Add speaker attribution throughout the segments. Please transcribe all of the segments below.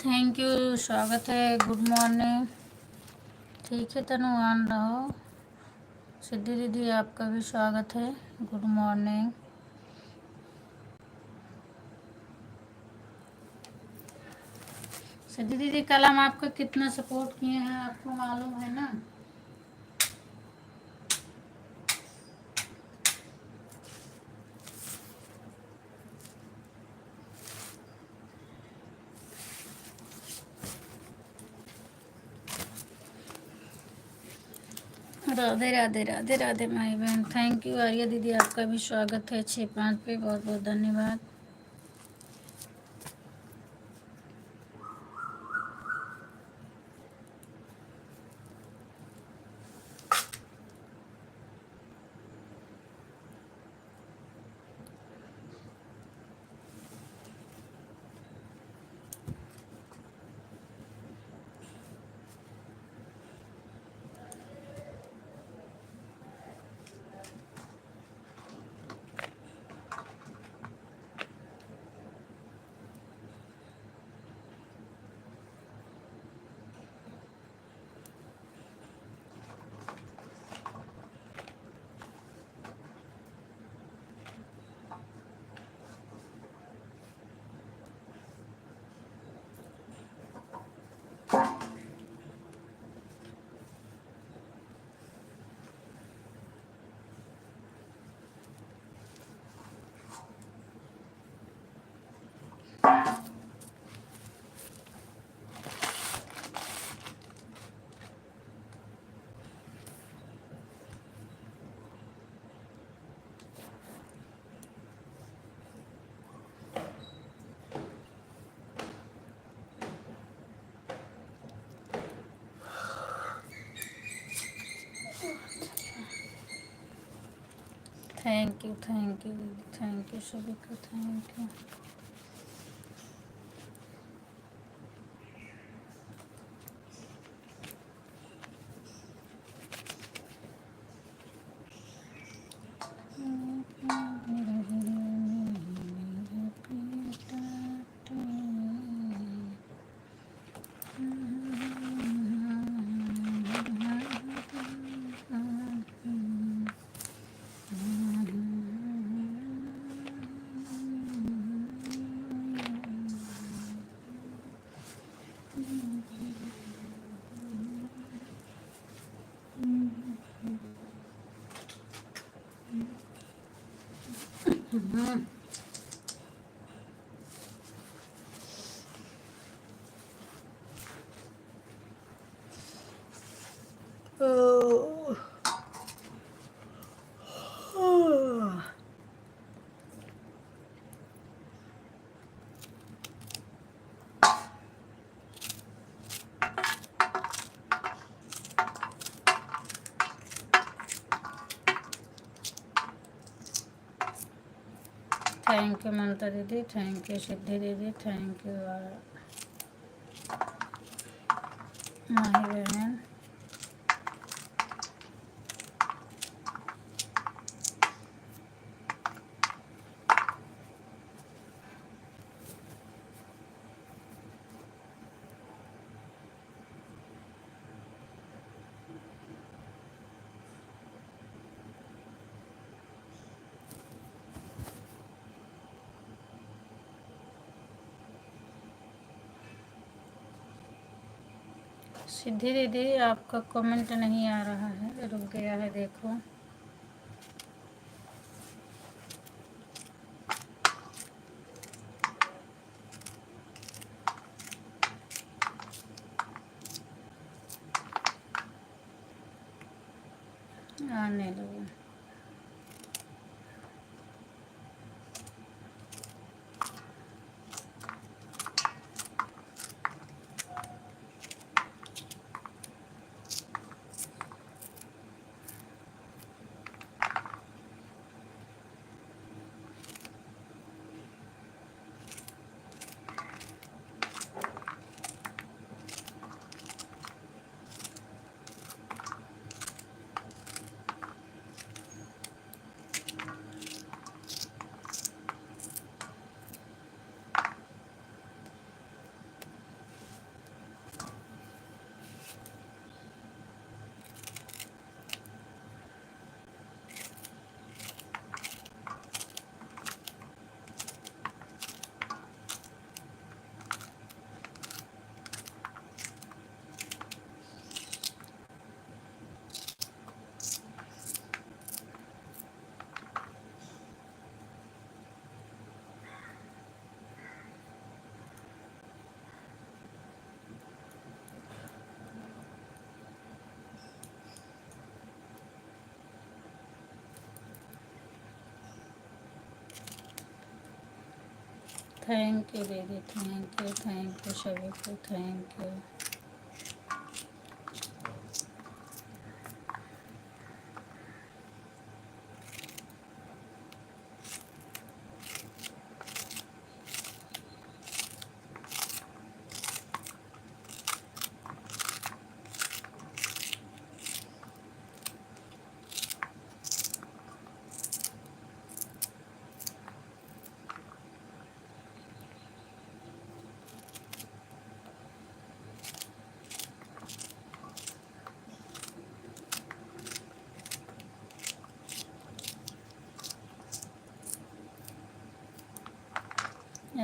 Speaker 1: Thank you, स्वागत है, good morning. ठीक है तनु, ऑन रहो। सिद्धि दीदी आपका भी स्वागत है, गुड मॉर्निंग। सिद्धि दीदी कल हम आपको कितना सपोर्ट किए हैं आपको मालूम है ना। राधे राधे राधे राधे माई बहन। थैंक यू आर्या दीदी, आपका भी स्वागत है 6-5 पे, बहुत बहुत धन्यवाद। थैंक यू दीदी, थैंक यू सभी को, thank you. Thank you Mamta दीदी, थैंक यू सिद्धि दीदी, थैंक यू माही बहन। सिद्धि दीदी आपका कमेंट नहीं आ रहा है, रुक गया है, देखो। आने दो। थैंक यू दीदी, थैंक यू सभी को, thank you.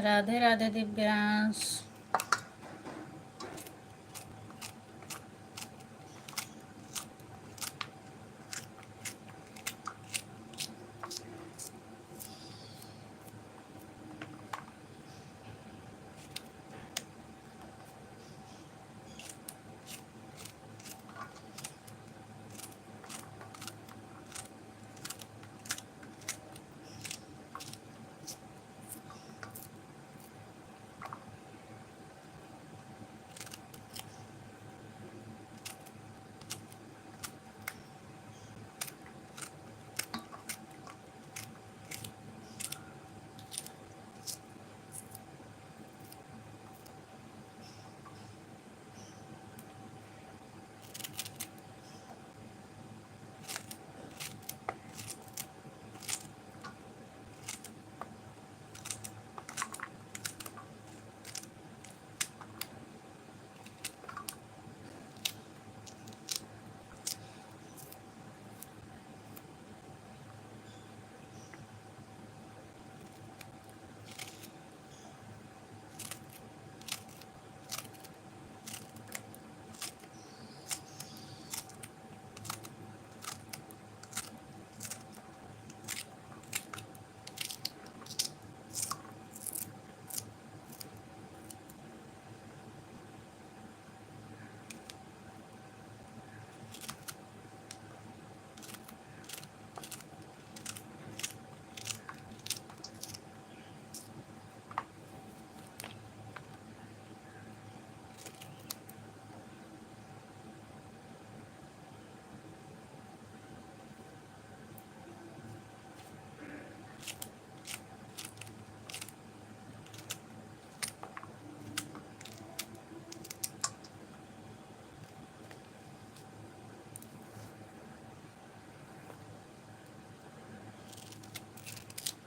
Speaker 1: Radhe Radhe Divyansh.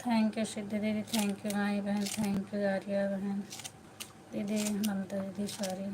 Speaker 1: Thank you Siddhi दीदी, थैंक यू माई बहन, थैंक यू आर्या बहन, दीदी ममता दीदी, सॉरी।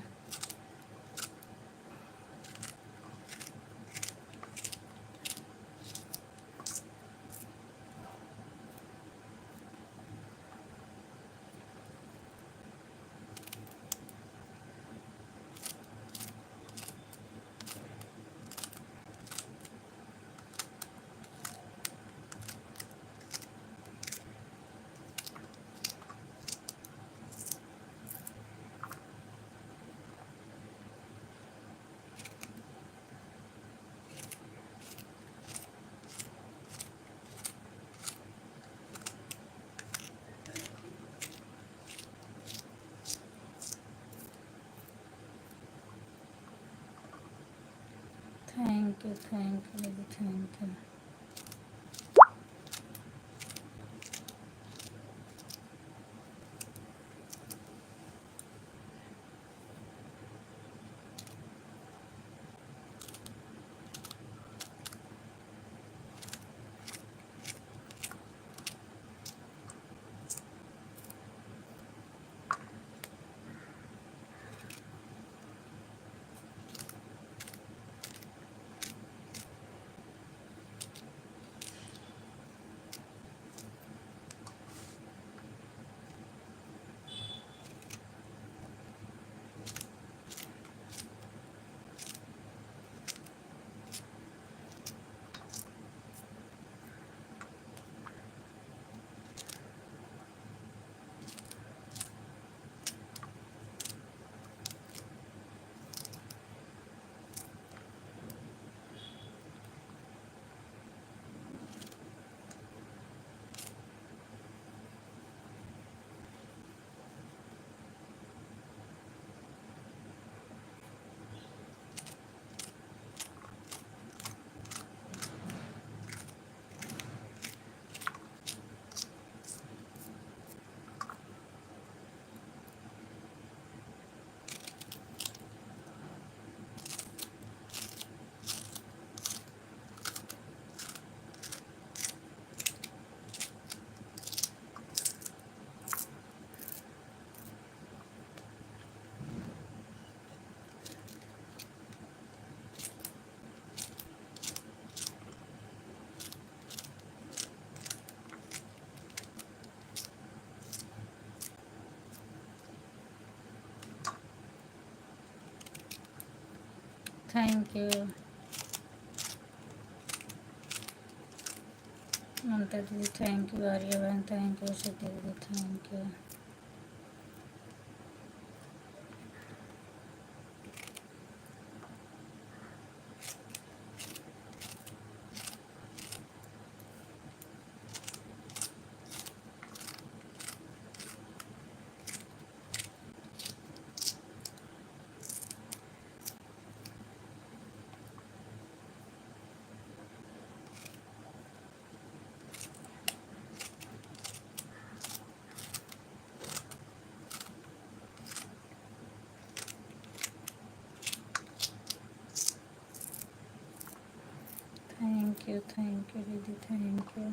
Speaker 1: थैंक यू दीदी, thank you. Thank you Mamta दीदी, थैंक यू आर्या बहन, थैंक यू सिद्धि दीदी, थैंक यू। थैंक यू दीदी, थैंक यू।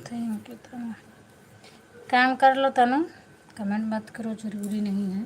Speaker 1: थैंक यू तनु। काम कर लो तनु, कमेंट मत करो, ज़रूरी नहीं है।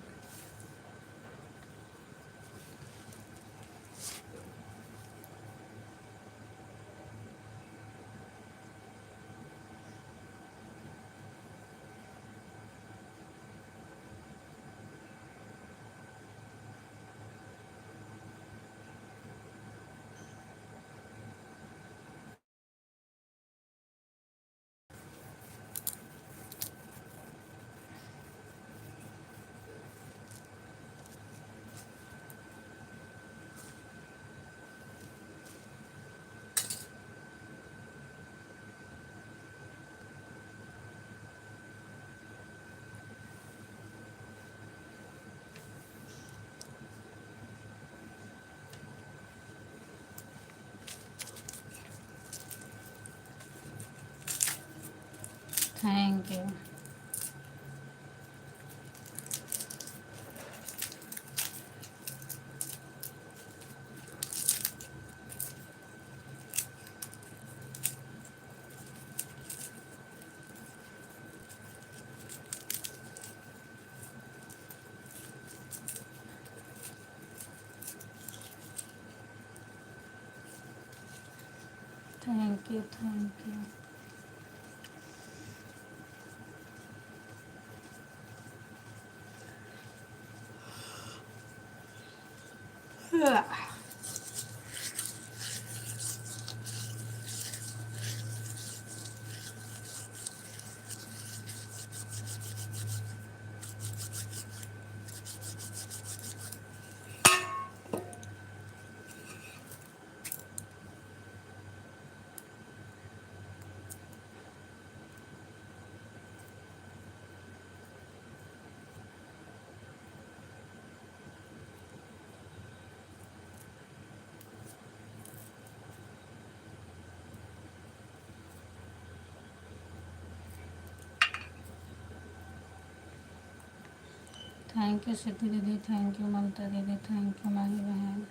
Speaker 1: Thank you. Thank you, thank you. Thank you Siddhi दीदी, थैंक यू ममता दीदी, थैंक यू माही बहन।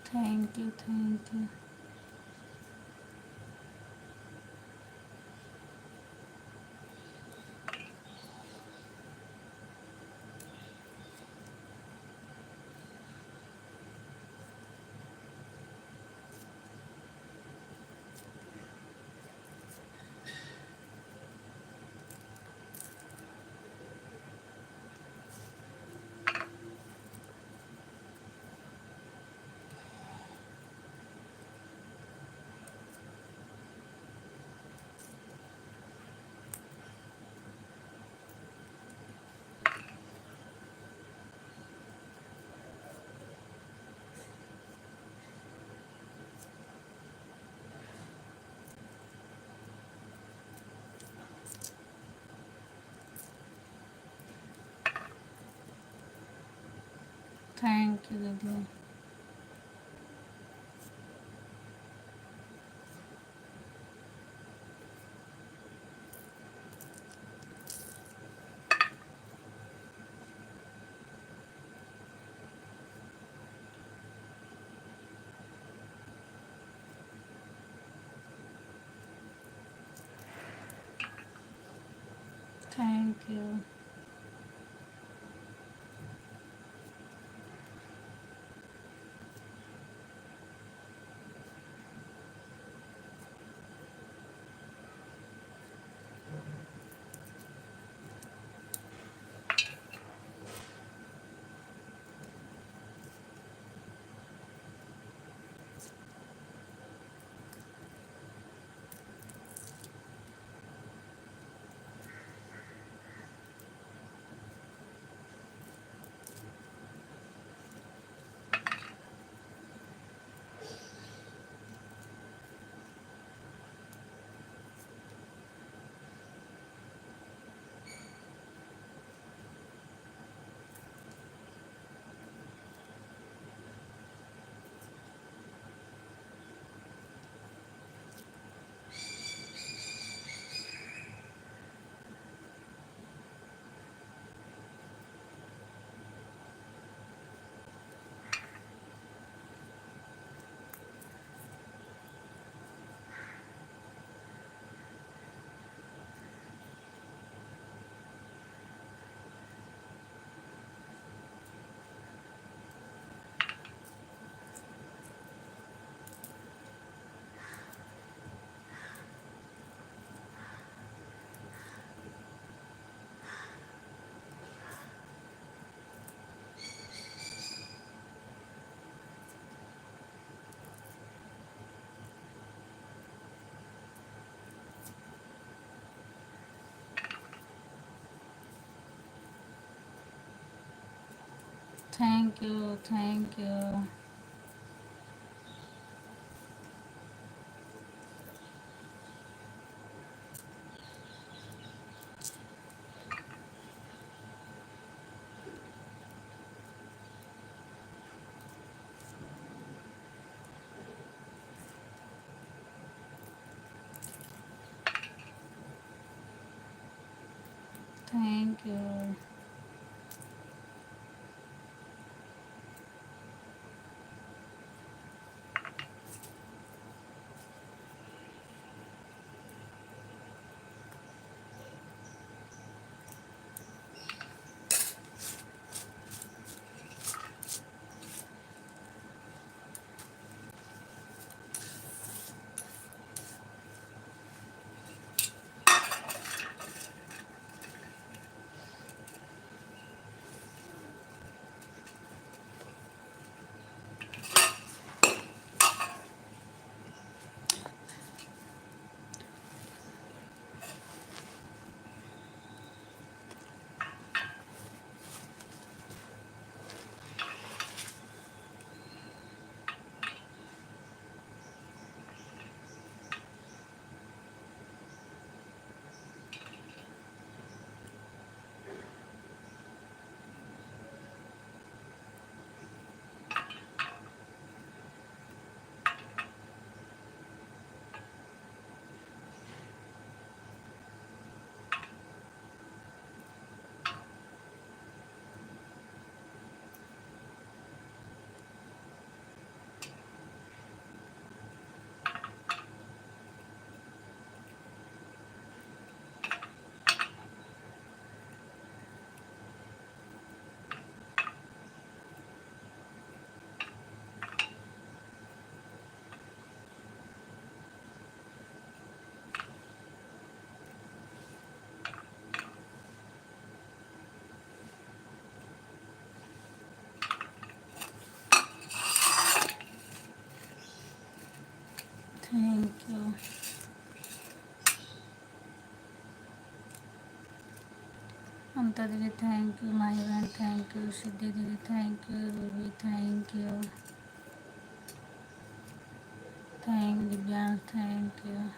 Speaker 1: Thank you, thank you. Thank you दीदी। Thank you. Thank you, thank you. Thank you. Thank you. Mamta दीदी थैंक यू, माही बहन थैंक यू, सिद्धि दीदी thank you, Ruby thank you, Divyansh thank you.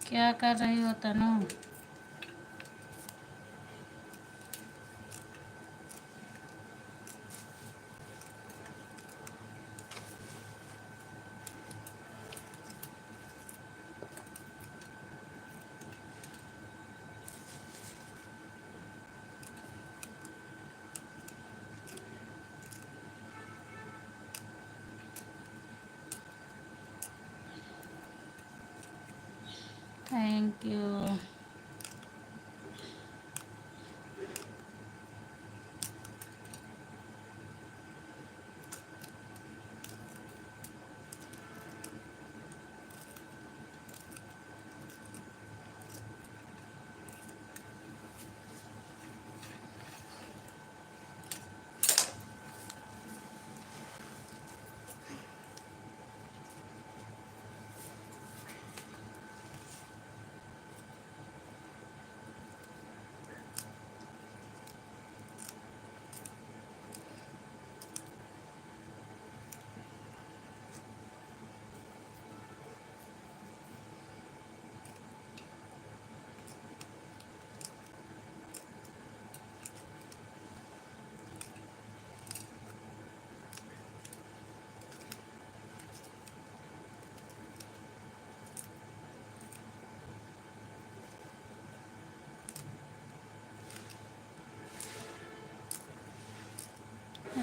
Speaker 1: क्या कर रही हो तनु? Thank you.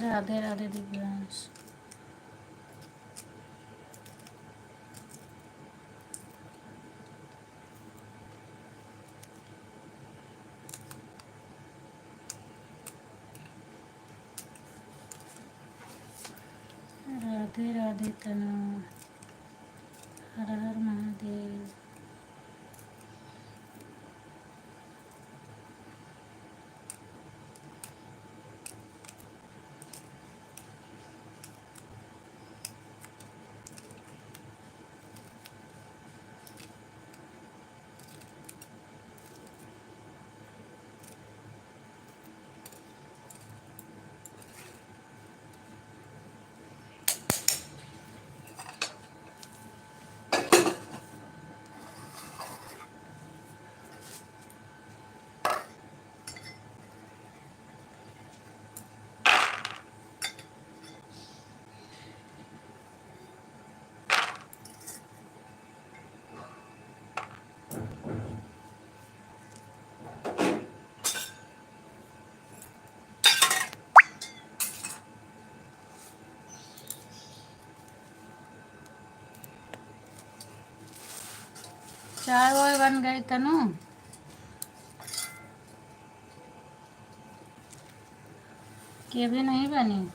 Speaker 1: राधे राधे दिव्यांश। राधे राधे तनु। हर हर महादेव। चाय वाय बन गई तनु कि अभी नहीं बनी?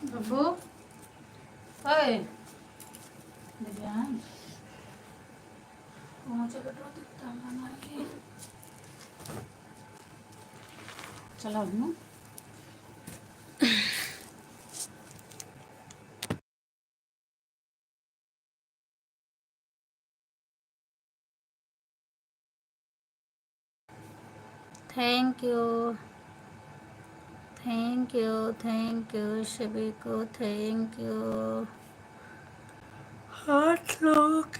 Speaker 1: बब्बू ओए दिव्यांग पहुंचे बेटा दिखता हमारे चलो ना थैंक यू थैंक यू सभी को थैंक यू 8 लोग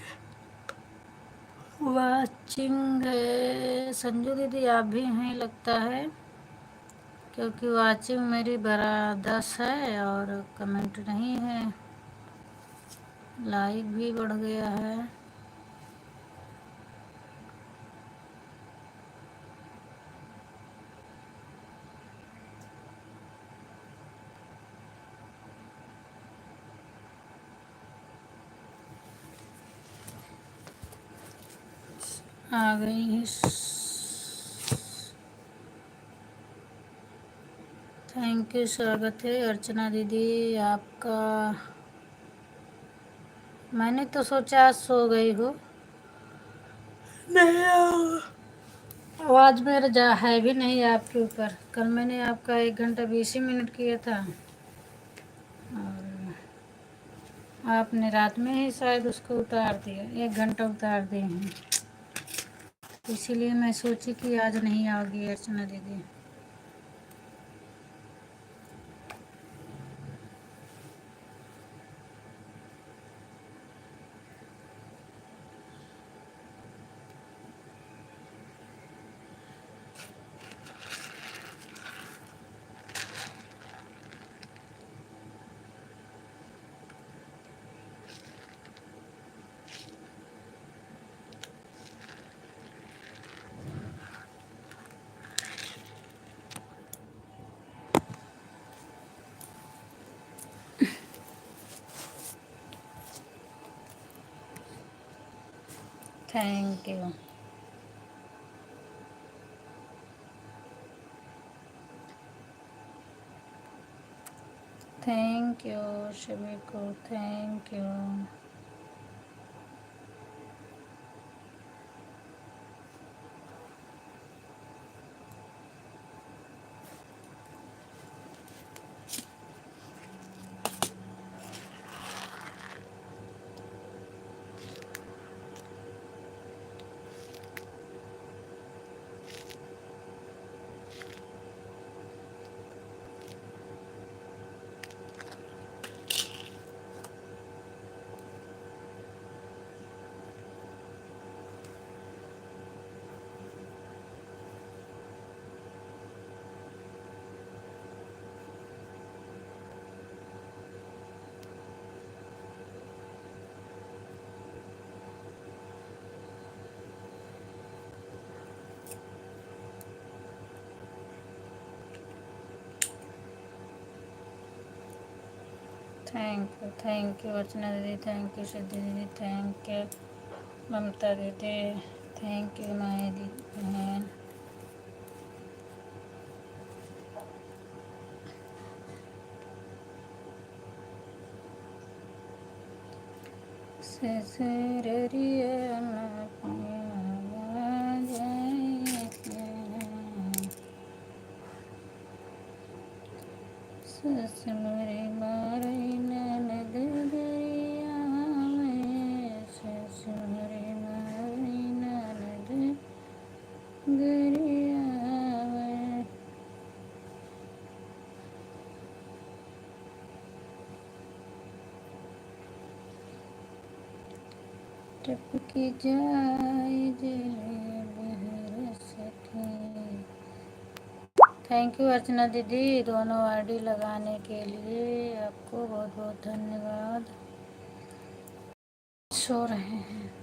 Speaker 1: वाचिंग है। संजू दीदी आप भी हैं लगता है, क्योंकि वाचिंग मेरी बरा 10 है और कमेंट नहीं है। लाइक भी बढ़ गया है। आ गई है। थैंक यू, स्वागत है अर्चना दीदी आपका। मैंने तो सोचा आज सो गई हो। नहीं आवाज़ मेरा जा है भी नहीं आपके ऊपर। कल मैंने आपका 1 घंटा 20 ही मिनट किया था और आपने रात में ही शायद उसको उतार दिया, 1 घंटा उतार दिए हैं। इसीलिए मैं सोची कि आज नहीं आओगी अर्चना दीदी। Thank you. थैंक यू सभी को, thank you. Thank you Archana दीदी, थैंक यू सिद्धि दीदी, थैंक यू ममता दीदी, थैंक यू माया दीदी बहन। ससुरिया ससुरी मारी ननद गरिया में, ससुरी मारी ननद गरिया में। टपकी जाए जले बहर सके। थैंक यू अर्चना दीदी दोनों आईडी लगाने के लिए, आपको बहुत बहुत धन्यवाद। सो रहे हैं।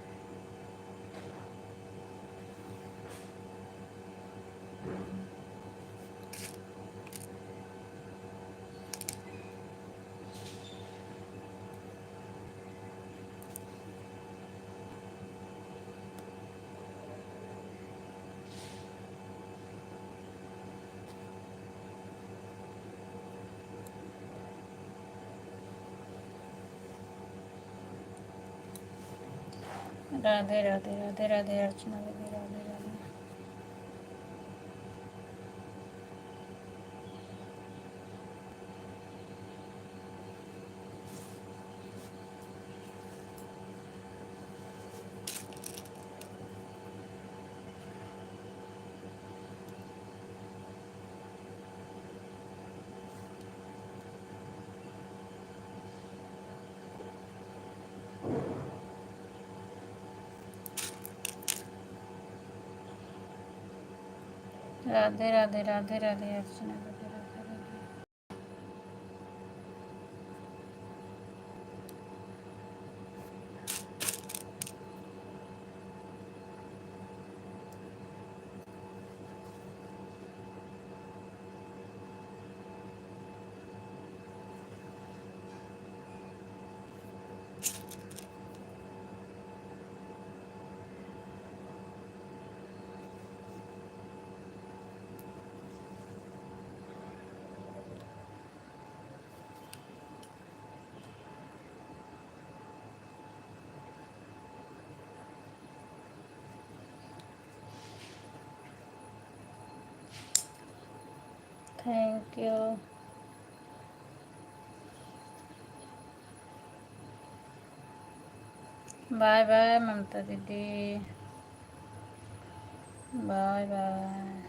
Speaker 1: राधे राधे राधे राधे अर्चना दीदी, राधे राधे। राधे राधे राधे राधे अर्चना दीदी, Radhe Radhe. Thank you. Bye bye Mamta दीदी, bye bye.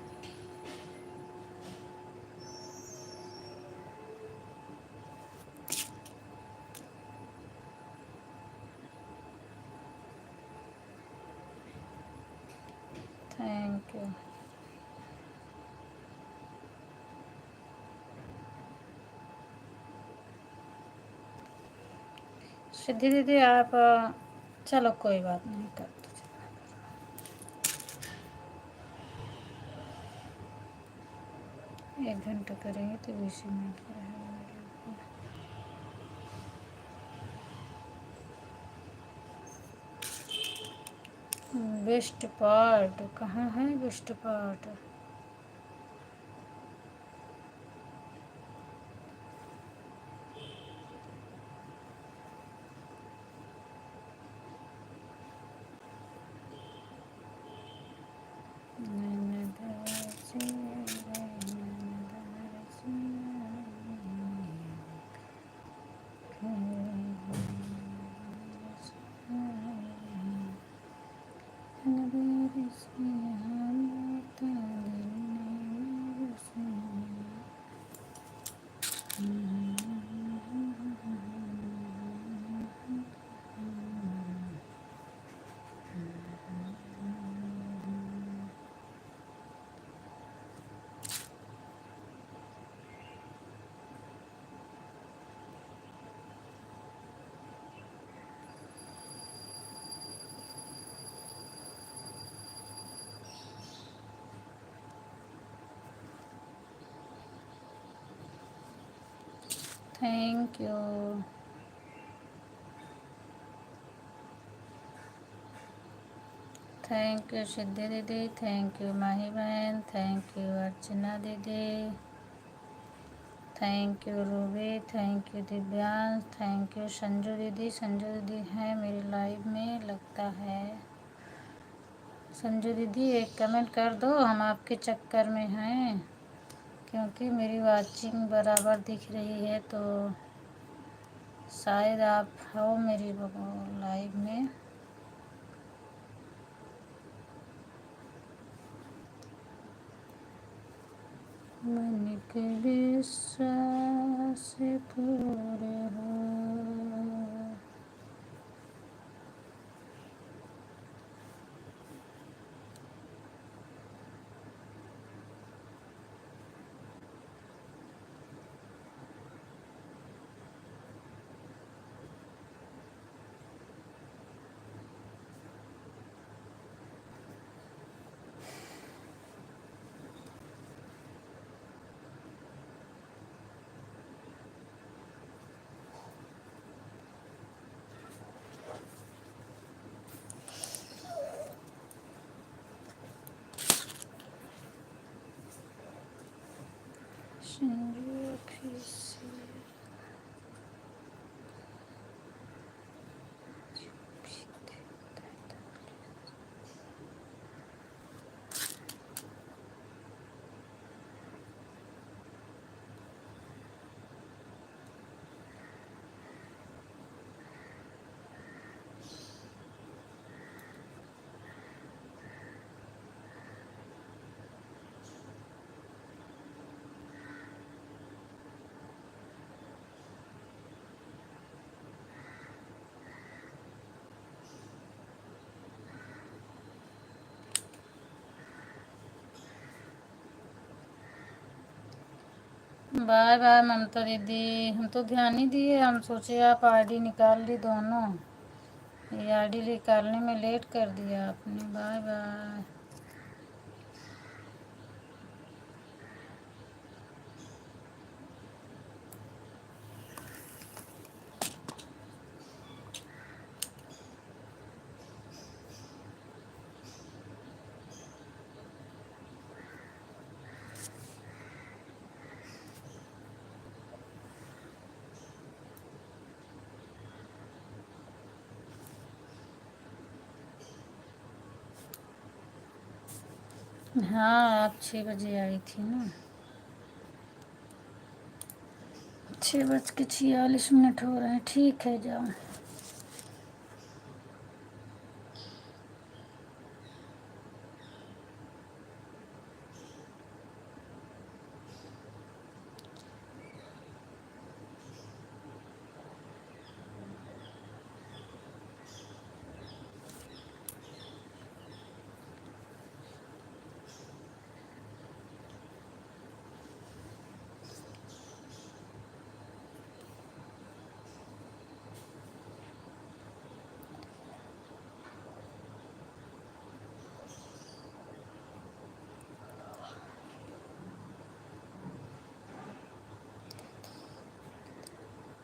Speaker 1: Thank you. Siddhi दीदी आप चलो कोई बात नहीं, कर दीजिए। 1 घंटा करेंगे तो 20 मिनट का रहेगा। बेस्ट पार्ट कहाँ है? Best part thank you. Thank you Siddhi दीदी, थैंक यू माही बहन, थैंक यू अर्चना दीदी, thank you Ruby, thank you Divyansh, thank you Sanju दीदी। संजू दीदी हैं मेरी लाइव में लगता है। संजू दीदी एक कमेंट कर दो, हम आपके चक्कर में हैं, क्योंकि मेरी वाचिंग बराबर दिख रही है तो शायद आप हो मेरी लाइव में। मन के विश्वास पूरे हो। Sanju official. Bye bye Mamta दीदी, हम तो ध्यान नहीं दिए, हम सोचे आप आईडी निकाल ली दोनों, ये आईडी निकालने में लेट कर दिया आपने। Bye bye. हाँ आप 6 बजे आई थी ना। 6:46 हो रहे हैं। ठीक है जाओ।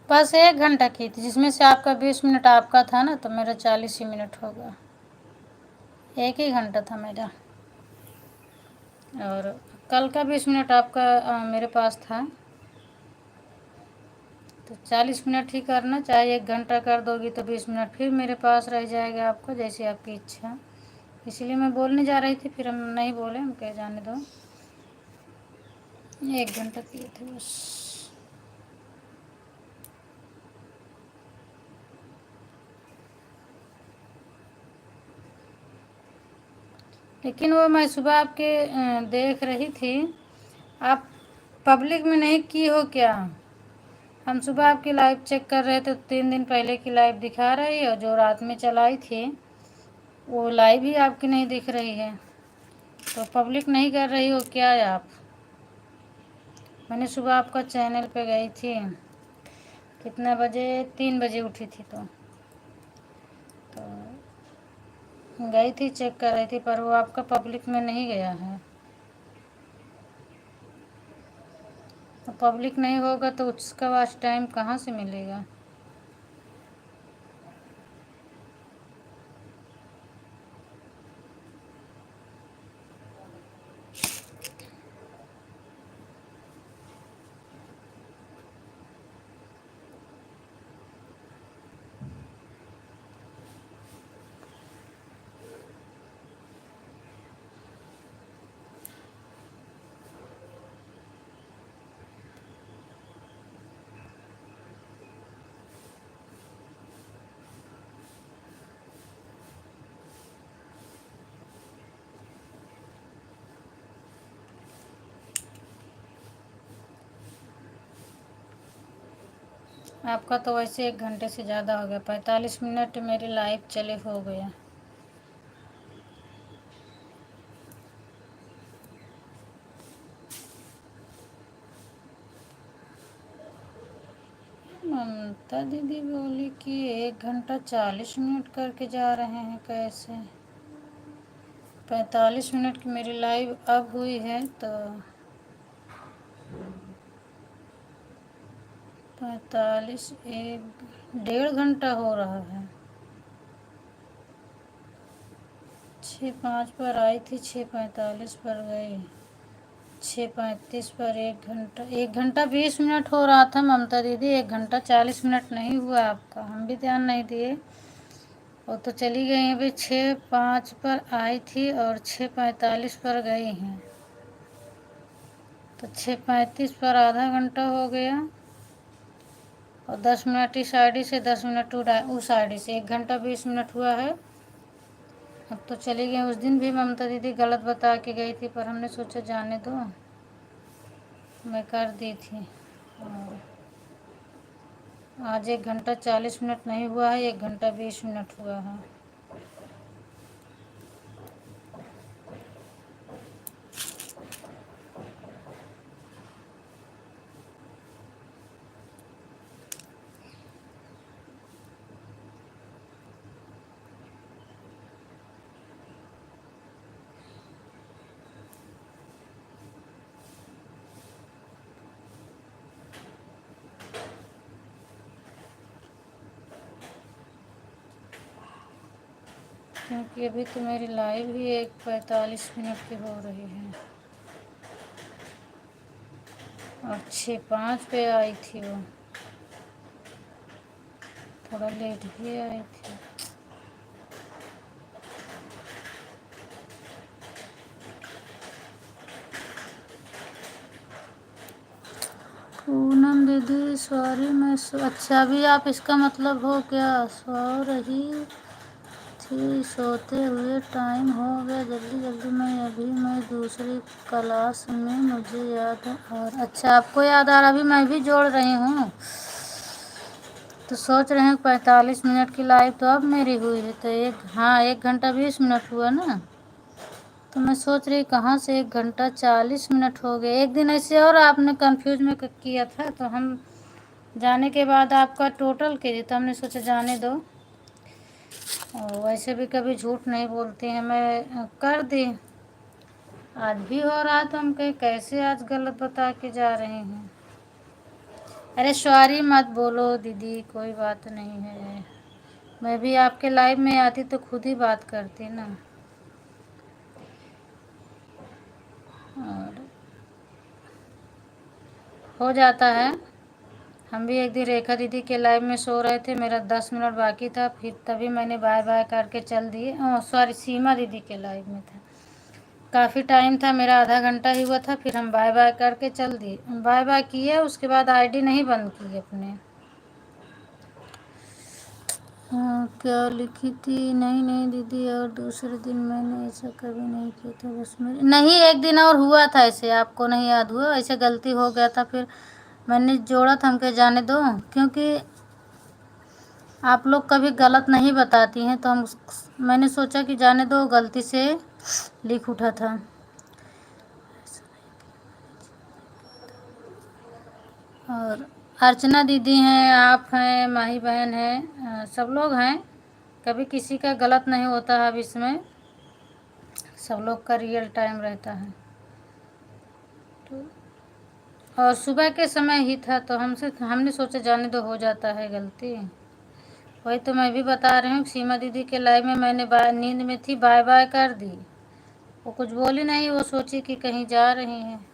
Speaker 1: बस 1 घंटा की थी, जिसमें से आपका 20 मिनट आपका था ना, तो मेरा 40 ही मिनट होगा। 1 ही घंटा था मेरा, और कल का 20 मिनट आपका मेरे पास था, तो 40 मिनट ही करना। चाहे 1 घंटा कर दोगी तो 20 मिनट फिर मेरे पास रह जाएगा आपका, जैसी आपकी इच्छा। इसलिए मैं बोलने जा रही थी, फिर हम नहीं बोले, हम कह जाने दो। 1 घंटा किए थे बस। लेकिन वो मैं सुबह आपके देख रही थी, आप पब्लिक में नहीं की हो क्या? हम सुबह आपकी लाइव चेक कर रहे थे, 3 दिन पहले की लाइव दिखा रही है, और जो रात में चलाई थी वो लाइव ही आपकी नहीं दिख रही है। तो पब्लिक नहीं कर रही हो क्या आप? मैंने सुबह आपका चैनल पे गई थी, कितना बजे, 3 बजे उठी थी, तो गई थी, चेक कर रही थी, पर वो आपका पब्लिक में नहीं गया है। तो पब्लिक नहीं होगा तो उसका वॉच टाइम कहाँ से मिलेगा। आपका तो वैसे 1 घंटे से ज़्यादा हो गया, 45 मिनट मेरी लाइव चले हो गया। ममता दीदी बोली कि 1 घंटा 40 मिनट करके जा रहे हैं, कैसे? 45 मिनट की मेरी लाइव अब हुई है तो 45 1 1.5 घंटा हो रहा है। 6:05 पर आई थी, 6:45 पर गई, 6:35 पर 1 घंटा, 1 घंटा 20 मिनट हो रहा था ममता दीदी, 1 घंटा 40 मिनट नहीं हुआ आपका, हम भी ध्यान नहीं दिए। वो तो चली गई अभी, 6:05 पर आई थी और 6:45 पर गई हैं, तो 6:35 पर आधा घंटा हो गया और 10 मिनट इस आईडी से, 10 मिनट उस आईडी से, 1 घंटा 20 मिनट हुआ है। अब तो चली गई। उस दिन भी ममता दीदी गलत बता के गई थी, पर हमने सोचा जाने दो, मैं कर दी थी। और आज 1 घंटा 40 मिनट नहीं हुआ है, 1 घंटा 20 मिनट हुआ है। क्योंकि अभी तो मेरी लाइव ही 1:45 मिनट की हो रही है और 6:05 पे आई थी वो, थोड़ा लेट ही आई थी। पूनम दीदी सॉरी, मैं अच्छा, अभी आप इसका मतलब हो क्या, सो रही थी, सोते हुए टाइम हो गया, जल्दी जल्दी मैं दूसरी क्लास में, मुझे याद और अच्छा आपको याद आ रहा, अभी मैं भी जोड़ रही हूँ, तो सोच रहे हैं 45 मिनट की लाइव तो अब मेरी हुई है, तो 1 घंटा 20 मिनट हुआ ना, तो मैं सोच रही कहाँ से 1 घंटा 40 मिनट हो गए। एक दिन ऐसे और आपने कंफ्यूज में किया था, तो हम जाने के बाद आपका टोटल कीजिए, तो हमने सोचा जाने दो, और वैसे भी कभी झूठ नहीं बोलती हैं, मैं कर दी। आज भी हो रहा था, हम कहीं कैसे आज गलत बता के जा रहे हैं। अरे सॉरी मत बोलो दीदी, कोई बात नहीं है, मैं भी आपके लाइव में आती तो खुद ही बात करती ना। और हो जाता है। हम भी एक दिन रेखा दीदी के लाइव में सो रहे थे, मेरा 10 मिनट बाकी था, फिर तभी मैंने बाय बाय करके चल दिए। सॉरी, सीमा दीदी के लाइव में था, काफ़ी टाइम था, मेरा आधा घंटा ही हुआ था, फिर हम बाय बाय करके चल दिए, बाय बाय किए, उसके बाद आईडी नहीं बंद की अपने। हाँ, क्या लिखी थी, नहीं नहीं दीदी, और दूसरे दिन मैंने ऐसा कभी नहीं किया था, बस मेरे नहीं, एक दिन और हुआ था ऐसे, आपको नहीं याद हुआ, ऐसे गलती हो गया था, फिर मैंने जोड़ा था, हमके जाने दो, क्योंकि आप लोग कभी गलत नहीं बताती हैं, तो मैंने सोचा कि जाने दो, गलती से लिख उठा था। और अर्चना दीदी हैं, आप हैं, माही बहन हैं, सब लोग हैं, कभी किसी का गलत नहीं होता है, अब इसमें सब लोग का रियल टाइम रहता है। तो और सुबह के समय ही था तो हमने सोचा जाने दो, हो जाता है गलती। वही तो मैं भी बता रही हूँ, सीमा दीदी के लाइव में मैंने नींद में थी, बाय बाय कर दी। वो कुछ बोली नहीं, वो सोची कि कहीं जा रही हैं।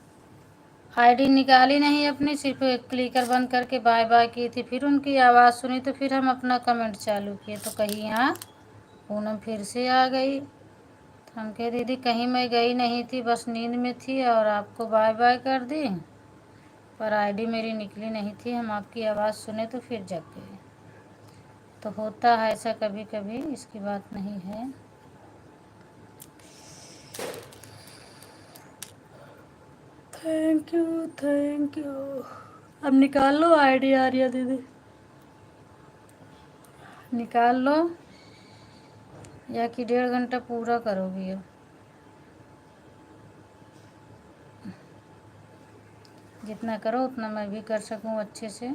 Speaker 1: आईडी निकाली नहीं अपनी, सिर्फ क्लिकर बंद करके बाय बाय की थी। फिर उनकी आवाज़ सुनी तो फिर हम अपना कमेंट चालू किए तो कहीं यहाँ पूनम फिर से आ गई। तो हम कहे दीदी कहीं मैं गई नहीं थी, बस नींद में थी और आपको बाय बाय कर दी, पर आईडी मेरी निकली नहीं थी। हम आपकी आवाज़ सुने तो फिर जग गए। तो होता है ऐसा कभी कभी, इसकी बात नहीं है। Thank you thank you. अब निकाल लो आईडी आर्या दीदी, निकाल लो, या कि 1.5 घंटा पूरा करोगी अब। जितना करो उतना मैं भी कर सकूं अच्छे से।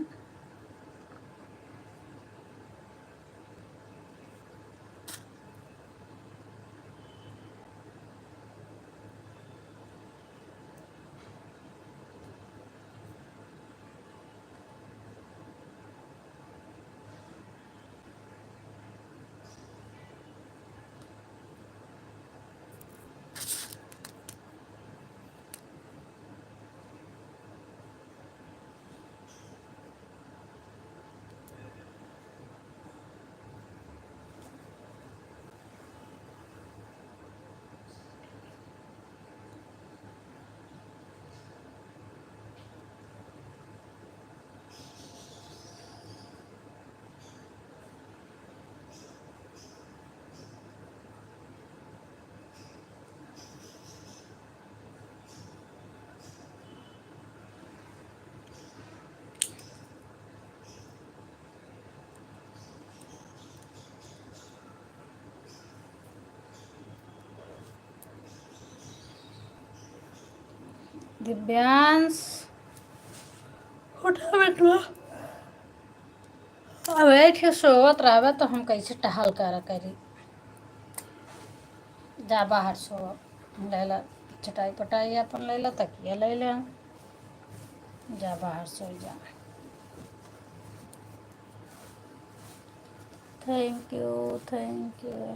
Speaker 1: दिव्यांश उठा बेटवा, अब बैठ के सोवत रहा तो हम कैसे टहल कर करी। जा बाहर सो, लैला चटाई पटाई अपन लैला, तकिया ले ले, जा बाहर सो जा। Thank you thank you.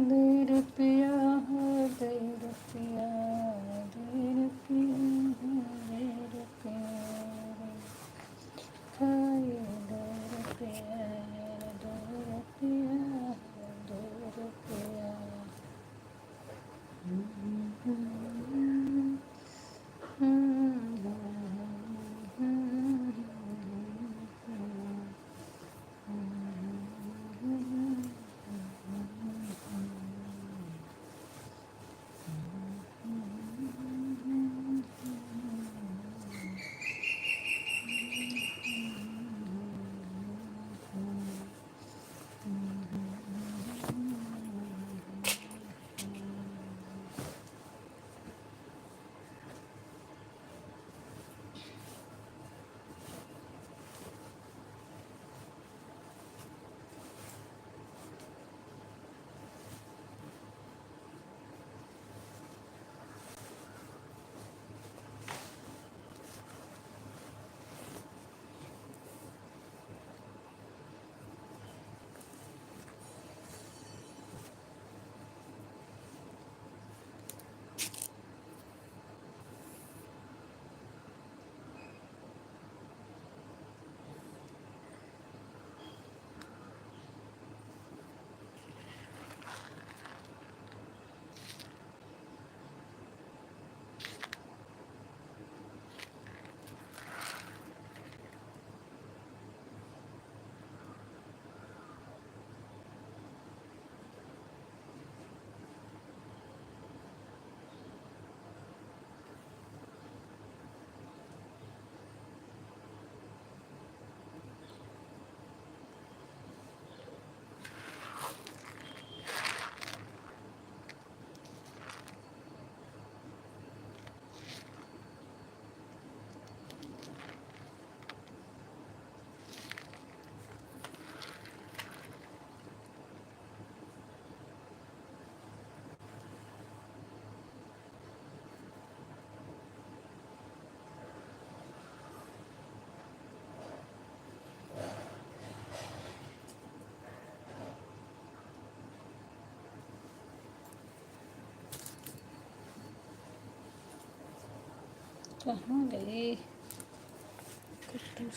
Speaker 1: दे रुपया दे रुपया दे रुपया दे रुपया खाए 2 रुपया 2 रुपया 2 रुपया। कहाँ गई कुट्टू?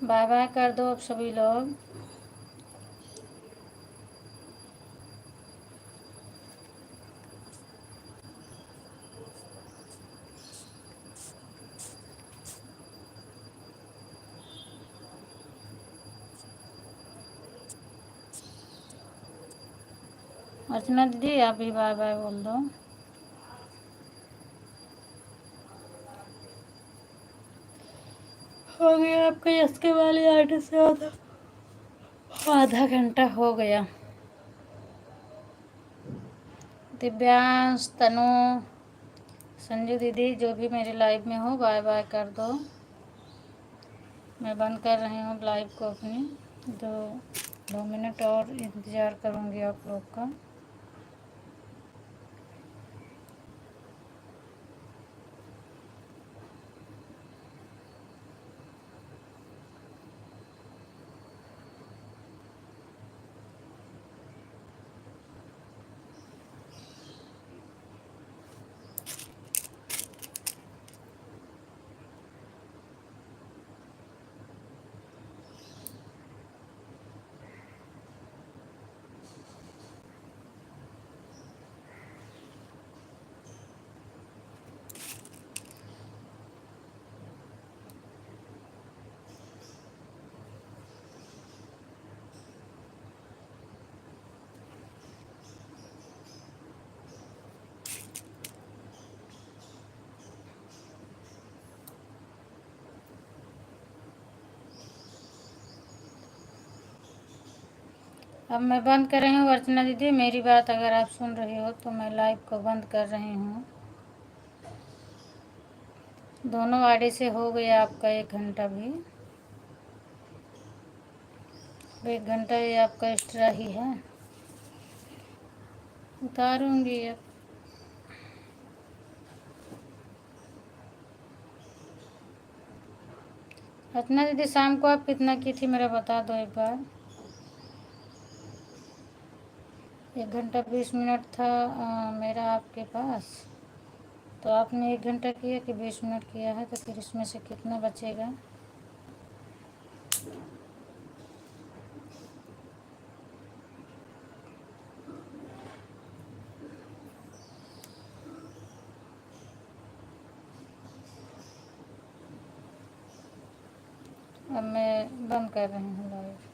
Speaker 1: बाय बाय कर दो अब सभी लोग। अर्चना दीदी आप भी बाय बाय बोल दो। हो गया आपका इसके वाले आटे से आधा घंटा हो गया। दिव्यांश, तनु, संजू दीदी जो भी मेरे लाइव में हो बाय बाय कर दो। मैं बंद कर रही हूँ लाइव को अपनी। 2 मिनट और इंतज़ार करूँगी आप लोग का। अब मैं बंद कर रही हूँ अर्चना दीदी। मेरी बात अगर आप सुन रही हो तो मैं लाइव को बंद कर रही हूँ। दोनों आईडी से हो गया आपका 1 घंटा भी। 1 घंटा ये आपका एक्स्ट्रा ही है। उतारूँगी अब। अर्चना दीदी शाम को आप कितना की थी मेरा बता दो एक बार। 1 घंटा 20 मिनट था मेरा आपके पास। तो आपने 1 घंटा किया कि 20 मिनट किया है, तो फिर इसमें से कितना बचेगा। अब मैं बंद कर रही हूँ लाइव।